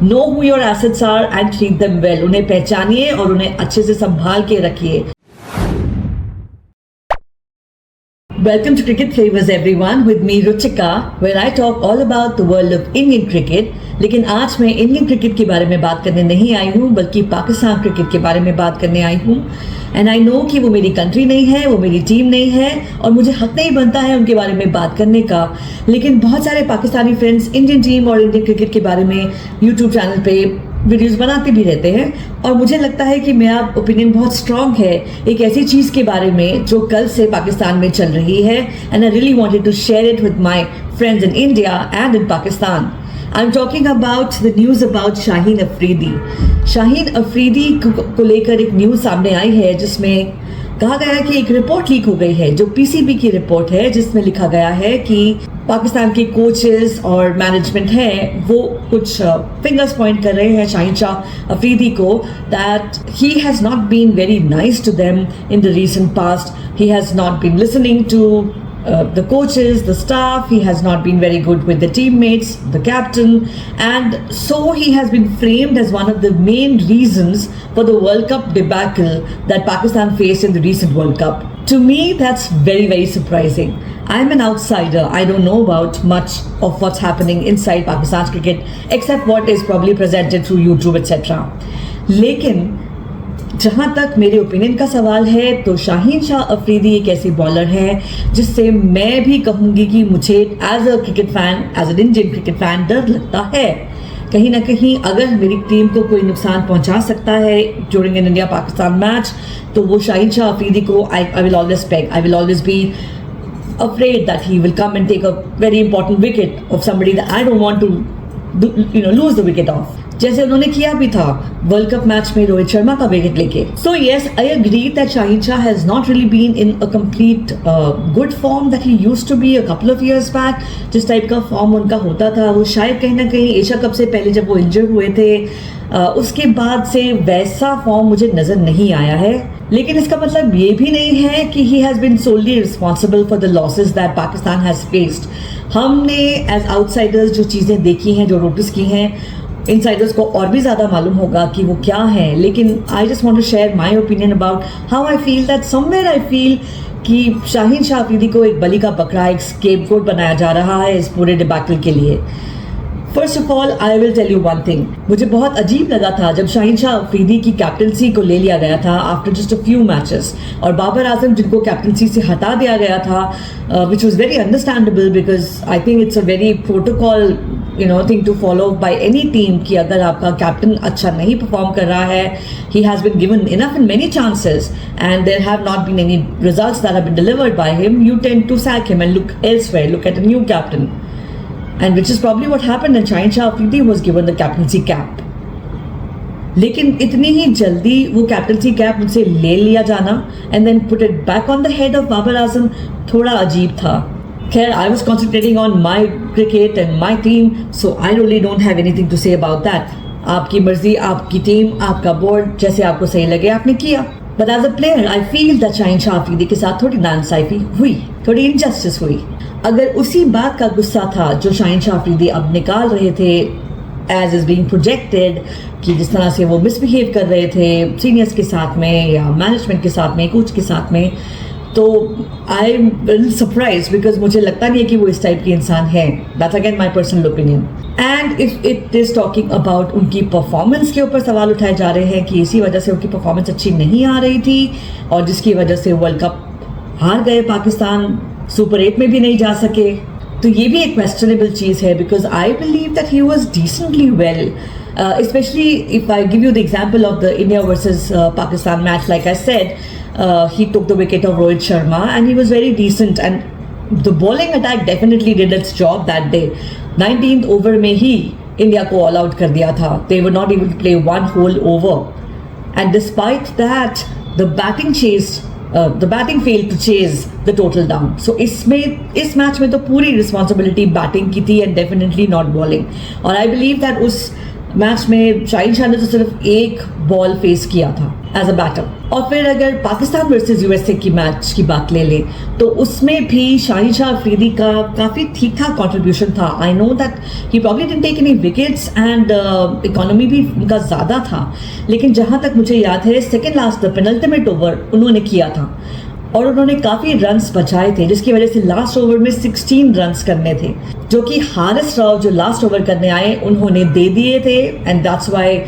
No who your assets are and treat them well. उन्हें पहचानिए और उन्हें अच्छे से संभाल के रखिए। Welcome to Cricket Flavors everyone with me Ruchika where I talk all about the world of Indian cricket। लेकिन आज मैं इंडियन क्रिकेट के बारे में बात करने नहीं आई हूँ बल्कि पाकिस्तान क्रिकेट के बारे में बात करने आई हूँ। एंड आई नो कि वो मेरी कंट्री नहीं है, वो मेरी टीम नहीं है और मुझे हक नहीं बनता है उनके बारे में बात करने का। लेकिन बहुत सारे पाकिस्तानी फ्रेंड्स इंडियन टीम और इंडियन क्रिकेट के बारे में यूट्यूब चैनल पे वीडियोस बनाते भी रहते हैं और मुझे लगता है कि मेरा ओपिनियन बहुत स्ट्रांग है एक ऐसी चीज़ के बारे में जो कल से पाकिस्तान में चल रही है। And I really wanted to share it with my friends in India and in Pakistan. I am talking about the news about Shaheen Afridi. Shaheen Afridi को लेकर एक न्यूज़ सामने आई है जिसमें कहा गया है कि एक रिपोर्ट लीक हो गई है जो पीसीबी की रिपोर्ट है जिसमें लिखा गया है कि पाकिस्तान के कोचेस और मैनेजमेंट है वो कुछ फिंगर्स पॉइंट कर रहे हैं शाहीन शाह अफरीदी को that he has not been very nice to them in the recent past. He has not been listening to the coaches, the staff. He has not been very good with the teammates, the captain, and so he has been framed as one of the main reasons for the World Cup debacle that Pakistan faced in the recent World Cup. To me, that's very, very surprising. I'm an outsider. I don't know about much of what's happening inside Pakistan's cricket, except what is probably presented through YouTube, etc. लेकिन जहाँ तक मेरे opinion का सवाल है तो शाहीन शाह अफरीदी एक ऐसी बॉलर है जिससे मैं भी कहूँगी कि मुझे as a cricket fan, as an Indian cricket fan डर लगता है। कहीं ना कहीं अगर मेरी टीम को कोई नुकसान पहुँचा सकता है during an India Pakistan match तो वो शाहीन शाह अफरीदी को I will always peg, I will always be afraid that he will come and take a very important wicket of somebody that I don't want to lose the wicket of, जैसे उन्होंने किया भी था world cup match में रोहित शर्मा का wicket लेके। So yes, I agree that Shaheen Shah has not really been in a complete good form that he used to be a couple of years back. जिस type का फॉर्म उनका होता था वो शायद कहीं ना कहीं एशिया कप से पहले जब वो इंजर्ड हुए थे उसके बाद से वैसा फॉर्म मुझे नजर नहीं आया है। लेकिन इसका मतलब ये भी नहीं है कि he has been solely responsible for the losses that Pakistan has faced. हमने एज आउटसाइडर्स जो चीज़ें देखी हैं, जो नोटिस की हैं, इनसाइडर्स को और भी ज़्यादा मालूम होगा कि वो क्या है। लेकिन I just want to share my opinion about how I feel that somewhere I feel कि शाहीन शाह अफरीदी को एक बलि का बकरा, एक स्केपगोट बनाया जा रहा है इस पूरे डिबैकल के लिए। First of all I will tell you one thing, मुझे बहुत अजीब लगा था जब शाहीन शाह अफरीदी की कैप्टनसी को ले लिया गया था after just a few matches और बाबर आजम जिनको कैप्टनसी से हटा दिया गया था which was very understandable because I think it's a very protocol thing to follow by any team कि अगर आपका कैप्टन अच्छा नहीं परफॉर्म कर रहा है, he has been given enough in many chances and there have not been any results that have been delivered by him, you tend to sack him and look elsewhere, look at a new captain, and which is probably what happened and Shaheen Shah Afridi was given the captaincy cap. लेकिन इतनी ही जल्दी वो captaincy cap उनसे ले लिया जाना and then put it back on the head of Babar Azam थोड़ा अजीब था। खैर, I was concentrating on my cricket and my team, so I really don't have anything to say about that. आपकी मर्जी, आपकी टीम, आपका बोर्ड, जैसे आपको सही लगे आपने किया। But as a player, I feel that Shaheen Shah Afridi के साथ थोड़ी नाइंसाफी हुई, थोड़ी इनजस्टिस हुई। अगर उसी बात का गुस्सा था जो शाहीन शाह अफरीदी अब निकाल रहे थे एज इज बीइंग प्रोजेक्टेड कि जिस तरह से वो मिसबिहेव कर रहे थे सीनियर्स के साथ में या मैनेजमेंट के साथ में, कोच के साथ में, तो आई एम वेरी सरप्राइज बिकॉज मुझे लगता नहीं है कि वो इस टाइप के इंसान है। That's again my personal opinion. And if it is talking about उनकी परफॉर्मेंस के ऊपर सवाल उठाए जा रहे हैं कि इसी वजह से उनकी परफॉर्मेंस अच्छी नहीं आ रही थी और जिसकी वजह से वर्ल्ड कप हार गए, पाकिस्तान सुपर 8 में भी नहीं जा सके, तो ये भी एक क्वेश्चनेबल चीज़ है because I believe that he was decently well, especially if I give you the example of the India versus Pakistan match. Like I said, he took the wicket of Rohit Sharma and he was very decent and the bowling attack definitely did its job that day. 19th over में ही India को all out कर दिया था. They were not able to play one whole over and despite that the batting failed to chase the total down. So इस match में तो पूरी responsibility batting की थी and definitely not bowling. और I believe that उस match में शाहीन शाह ने तो सिर्फ एक बॉल फेस किया था एज अ बैटर। और फिर अगर पाकिस्तान वर्सेस यूएसए की मैच की बात ले लें तो उसमें भी शाहिन शाह अफरीदी का काफ़ी ठीक ठाक कॉन्ट्रीब्यूशन था। I know that he probably didn't take any wickets and economy भी उनका ज़्यादा था, लेकिन जहाँ तक मुझे याद है second last the penultimate over उन्होंने किया था और उन्होंने काफ़ी रन्स बचाए थे, जिसकी वजह से लास्ट ओवर में 16 रन्स करने थे, जो कि हारिस राव जो लास्ट ओवर करने आए उन्होंने दे दिए थे and that's why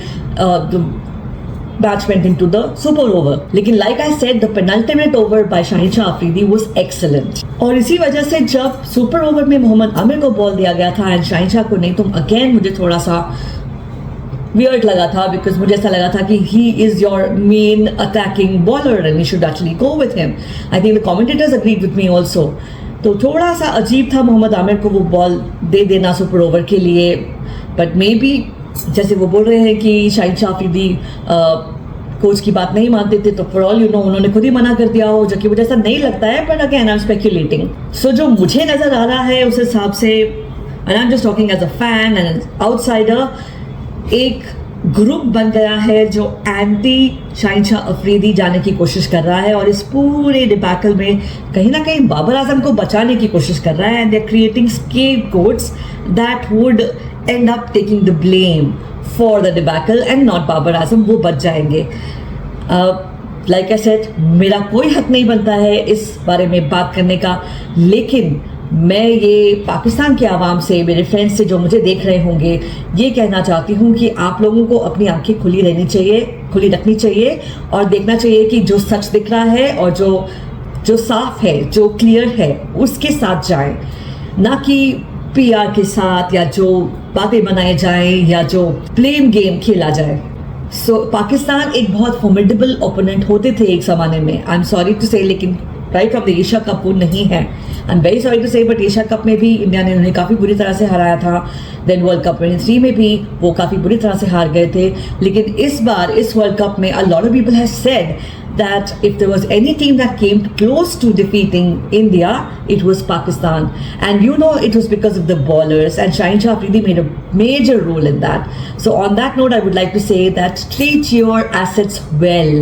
match went into the super over. लेकिन like I said, the penultimate over by Shaheen Shah Afridi was excellent. और इसी वजह से जब सुपर ओवर में मोहम्मद आमिर को बॉल दिया गया था एंड शाहिन शाह को नहीं, तो अगेन मुझे थोड़ा सा वियर्ड लगा था, बिकॉज मुझे ऐसा लगा था कि he is your main attacking bowler and you should actually go with him. I think the commentators agreed with me also. तो थोड़ा सा अजीब था मोहम्मद आमिर को वो बॉल दे देना सुपर ओवर के लिए, बट मे बी जैसे वो बोल रहे हैं कि शाहिन शाह अफरीदी कोच की बात नहीं मानते थे, तो फॉर ऑल यू नो उन्होंने खुद ही मना कर दिया हो, जो कि मुझे ऐसा नहीं लगता है, but again I am speculating. So जो मुझे नजर आ रहा है उस हिसाब से, and I am just talking as a fan and outsider, एक ग्रुप बन गया है जो एंटी शाहिन शाह अफरीदी जाने की कोशिश कर रहा है और इस पूरे डिबैकल में कहीं ना कहीं बाबर आजम को बचाने की कोशिश कर रहा है, and they are creating scapegoats that would end up taking the blame for the debacle and not Babar Azam. वो बच जाएंगे। लाइक आई सेड, मेरा कोई हक नहीं बनता है इस बारे में बात करने का, लेकिन मैं ये पाकिस्तान के आवाम से, मेरे फ्रेंड्स से जो मुझे देख रहे होंगे, ये कहना चाहती हूँ कि आप लोगों को अपनी आंखें खुली रखनी चाहिए और देखना चाहिए कि जो सच दिख रहा है और जो साफ है, जो क्लियर है, उसके साथ जाएं, ना कि पीआर के साथ या जो बातें बनाए जाएं या जो ब्लेम गेम खेला जाए। सो पाकिस्तान एक बहुत फॉर्मिडेबल ओपोनेंट होते थे एक ज़माने में, I am sorry to say, लेकिन right from the Asia cup वो नहीं है। I am very sorry to say, but Asia cup में भी इंडिया ने उन्हें काफ़ी बुरी तरह से हराया था। देन वर्ल्ड कप 23 में भी वो काफ़ी बुरी तरह से हार गए थे। लेकिन इस बार इस वर्ल्ड कप में a lot of people have said that if there was any team that came close to defeating India, it was Pakistan. And you know it was because of the bowlers, and Shahin Shah Afridi made a major role in that. So on that note, I would like to say that treat your assets well.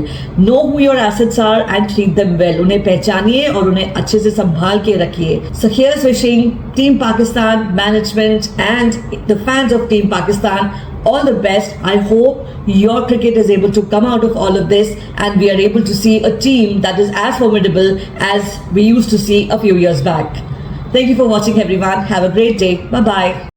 Know who your assets are and treat them well. उन्हें पहचानिए और उन्हें अच्छे से संभाल के रखिए. So here's wishing Team Pakistan management and the fans of Team Pakistan all the best. I hope your cricket is able to come out of all of this and we are able to see a team that is as formidable as we used to see a few years back. Thank you for watching everyone. Have a great day. Bye bye.